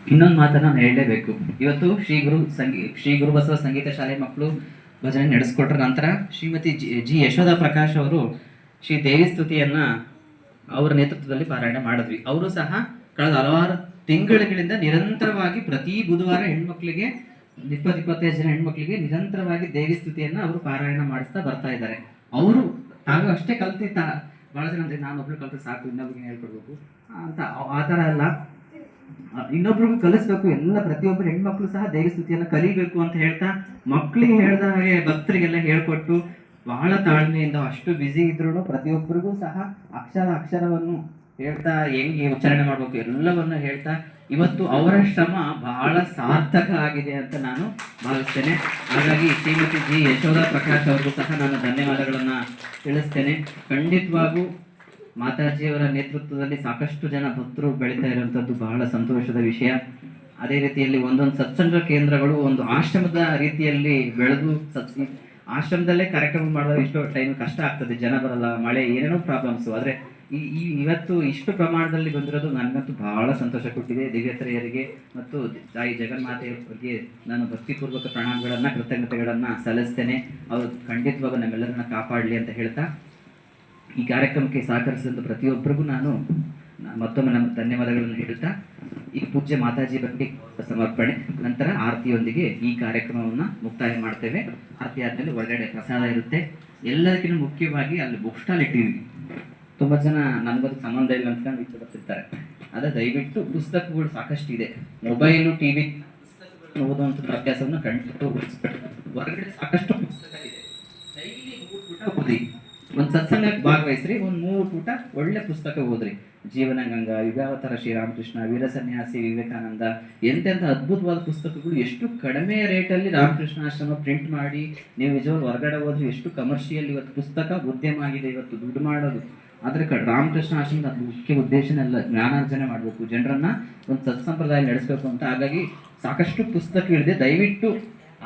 ಇನ್ನೊಂದು ಮಾತನ್ನು ನಾನು ಹೇಳಲೇಬೇಕು. ಇವತ್ತು ಶ್ರೀ ಗುರು ಬಸವ ಸಂಗೀತ ಶಾಲೆ ಮಕ್ಕಳು ಭಜನೆ ನಡೆಸ್ಕೊಟ್ರ ನಂತರ ಶ್ರೀಮತಿ ಜಿ ಯಶೋಧ ಪ್ರಕಾಶ್ ಅವರು ಶ್ರೀ ದೇವಿ ಸ್ತುತಿಯನ್ನ ಅವರ ನೇತೃತ್ವದಲ್ಲಿ ಪಾರಾಯಣ ಮಾಡಿದ್ವಿ. ಅವರು ಸಹ ಕಳೆದ ಹಲವಾರು ತಿಂಗಳುಗಳಿಂದ ನಿರಂತರವಾಗಿ ಪ್ರತಿ ಬುಧವಾರ ಹೆಣ್ಮಕ್ಳಿಗೆ 20-25 ಜನ ಹೆಣ್ಮಕ್ಳಿಗೆ ನಿರಂತರವಾಗಿ ದೇವಿ ಸ್ತುತಿಯನ್ನ ಅವರು ಪಾರಾಯಣ ಮಾಡಿಸ್ತಾ ಬರ್ತಾ ಇದ್ದಾರೆ. ಅವರು ತಾವು ಅಷ್ಟೇ ಬಹಳ ಜನ ಅಂದ್ರೆ ನಾನೊಬ್ರು ಕಲ್ತು ಸಾಕು ಇನ್ನೊಬ್ರಿಗೆ ಹೇಳ್ಕೊಡ್ಬೇಕು ಅಂತ ಆ ಥರ ಅಲ್ಲ, ಇನ್ನೊಬ್ರಿಗೂ ಕಲಿಸ್ಬೇಕು. ಎಲ್ಲ ಪ್ರತಿಯೊಬ್ಬರು ಹೆಣ್ಮಕ್ಳು ಸಹ ದೇವಿ ಸ್ತುತಿಯನ್ನ ಕಲಿಬೇಕು ಅಂತ ಹೇಳ್ತಾ ಮಕ್ಕಳಿಗೆ ಹೇಳ್ದ ಹಾಗೆ ಭಕ್ತರಿಗೆಲ್ಲ ಹೇಳ್ಕೊಟ್ಟು ಬಹಳ ತಾಳ್ಮೆಯಿಂದ ಅಷ್ಟು ಬ್ಯುಸಿ ಇದ್ರು ಪ್ರತಿಯೊಬ್ಬರಿಗೂ ಸಹ ಅಕ್ಷರವನ್ನು ಹೇಳ್ತಾ ಹೆಂಗೆ ಉಚ್ಚಾರಣೆ ಮಾಡ್ಬೇಕು ಎಲ್ಲವನ್ನ ಹೇಳ್ತಾ ಇವತ್ತು ಅವರ ಶ್ರಮ ಬಹಳ ಸಾರ್ಥಕ ಆಗಿದೆ ಅಂತ ನಾನು ಭಾವಿಸ್ತೇನೆ. ಹಾಗಾಗಿ ಶ್ರೀಮತಿ ಜಿ ಯಶೋಧ ಪ್ರಕಾಶ್ ಅವ್ರಿಗೂ ಸಹ ನಾನು ಧನ್ಯವಾದಗಳನ್ನ ತಿಳಿಸ್ತೇನೆ. ಖಂಡಿತವಾಗೂ ಮಾತಾಜಿಯವರ ನೇತೃತ್ವದಲ್ಲಿ ಸಾಕಷ್ಟು ಜನ ಭಕ್ತರು ಬೆಳೀತಾ ಇರುವಂಥದ್ದು ಬಹಳ ಸಂತೋಷದ ವಿಷಯ. ಅದೇ ರೀತಿಯಲ್ಲಿ ಒಂದೊಂದು ಸತ್ಸಂಗ ಕೇಂದ್ರಗಳು ಒಂದು ಆಶ್ರಮದ ರೀತಿಯಲ್ಲಿ ಬೆಳೆದು ಆಶ್ರಮದಲ್ಲೇ ಕಾರ್ಯಕ್ರಮ ಮಾಡಿದಾಗ ಇಷ್ಟು ಟೈಮ್ ಕಷ್ಟ ಆಗ್ತದೆ, ಜನ ಬರಲ್ಲ, ಮಳೆ, ಏನೇನೋ ಪ್ರಾಬ್ಲಮ್ಸು. ಆದರೆ ಇವತ್ತು ಇಷ್ಟು ಪ್ರಮಾಣದಲ್ಲಿ ಬಂದಿರೋದು ನನಗಂತೂ ಬಹಳ ಸಂತೋಷ ಕೊಟ್ಟಿದೆ. ದಿವ್ಯತರೆಯರಿಗೆ ಮತ್ತು ತಾಯಿ ಜಗನ್ಮಾತೆಯವರಿಗೆ ನಾನು ಭಕ್ತಿಪೂರ್ವಕ ಪ್ರಣಾಮಗಳನ್ನು ಕೃತಜ್ಞತೆಗಳನ್ನು ಸಲ್ಲಿಸ್ತೇನೆ. ಅವರು ಖಂಡಿತವಾಗ ನಮ್ಮೆಲ್ಲರನ್ನ ಕಾಪಾಡಲಿ ಅಂತ ಹೇಳ್ತಾ ಈ ಕಾರ್ಯಕ್ರಮಕ್ಕೆ ಸಹಕರಿಸಿದ ಪ್ರತಿಯೊಬ್ಬರಿಗೂ ನಾನು ಮತ್ತೊಮ್ಮೆ ನಮ್ಮ ಧನ್ಯವಾದಗಳನ್ನು ಹೇಳ್ತಾ ಈಗ ಪೂಜ್ಯ ಮಾತಾಜಿ ಬಗ್ಗೆ ಸಮರ್ಪಣೆ ನಂತರ ಆರತಿಯೊಂದಿಗೆ ಈ ಕಾರ್ಯಕ್ರಮವನ್ನು ಮುಕ್ತಾಯ ಮಾಡ್ತೇವೆ. ಆರತಿ ಆದಮೇಲೆ ಒಳಗಡೆ ಪ್ರಸಾದ ಇರುತ್ತೆ. ಎಲ್ಲದಕ್ಕಿಂತ ಮುಖ್ಯವಾಗಿ ಅಲ್ಲಿ ಬುಕ್ ಸ್ಟಾಲ್ ಇಟ್ಟಿದ್ವಿ. ತುಂಬ ಜನ ನನಗದು ಸಂಬಂಧ ಇಲ್ಲ ಅಂತ ಇಟ್ಟು ಬರ್ತಿರ್ತಾರೆ. ಆದರೆ ದಯವಿಟ್ಟು ಪುಸ್ತಕಗಳು ಸಾಕಷ್ಟು ಇದೆ. ಮೊಬೈಲು, ಟಿವಿ ಓದುವಂಥ ಅಭ್ಯಾಸವನ್ನು ಖಂಡಿತ ಹೊರಗಡೆ ಸಾಕಷ್ಟು ಪುಸ್ತಕ ಇದೆ. ಡೈಲಿ 3 ಪುಟ ಓದಿ, ಒಂದು ಸತ್ಸಂಗಕ್ಕೆ ಭಾಗವಹಿಸ್ರಿ, ಒಂದು 3 ಪುಟ ಒಳ್ಳೆ ಪುಸ್ತಕ ಓದ್ರಿ. ಜೀವನಗಂಗಾ, ಯುಗಾವತಾರ ಶ್ರೀರಾಮಕೃಷ್ಣ, ವೀರಸನ್ಯಾಸಿ ವಿವೇಕಾನಂದ, ಎಂತೆಂಥ ಅದ್ಭುತವಾದ ಪುಸ್ತಕಗಳು ಎಷ್ಟು ಕಡಿಮೆ ರೇಟಲ್ಲಿ ರಾಮಕೃಷ್ಣ ಆಶ್ರಮ ಪ್ರಿಂಟ್ ಮಾಡಿ ನೀವು ನಿಜವಾಗ್ಲೂ ಹೊರಗಡೆ ಹೋದ್ರೆ ಎಷ್ಟು ಕಮರ್ಷಿಯಲ್ ಇವತ್ತು ಪುಸ್ತಕ ಉದ್ಯಮ ಆಗಿದೆ, ಇವತ್ತು ದುಡ್ಡು ಮಾಡೋದು. ಆದರೆ ರಾಮಕೃಷ್ಣ ಆಶ್ರಮದ ಮುಖ್ಯ ಉದ್ದೇಶನೆಲ್ಲ ಜ್ಞಾನಾರ್ಜನೆ ಮಾಡಬೇಕು, ಜನರನ್ನ ಒಂದು ಸತ್ಸಂಪ್ರದಾಯ ನಡೆಸಬೇಕು ಅಂತ. ಹಾಗಾಗಿ ಸಾಕಷ್ಟು ಪುಸ್ತಕಗಳಿದೆ. ದಯವಿಟ್ಟು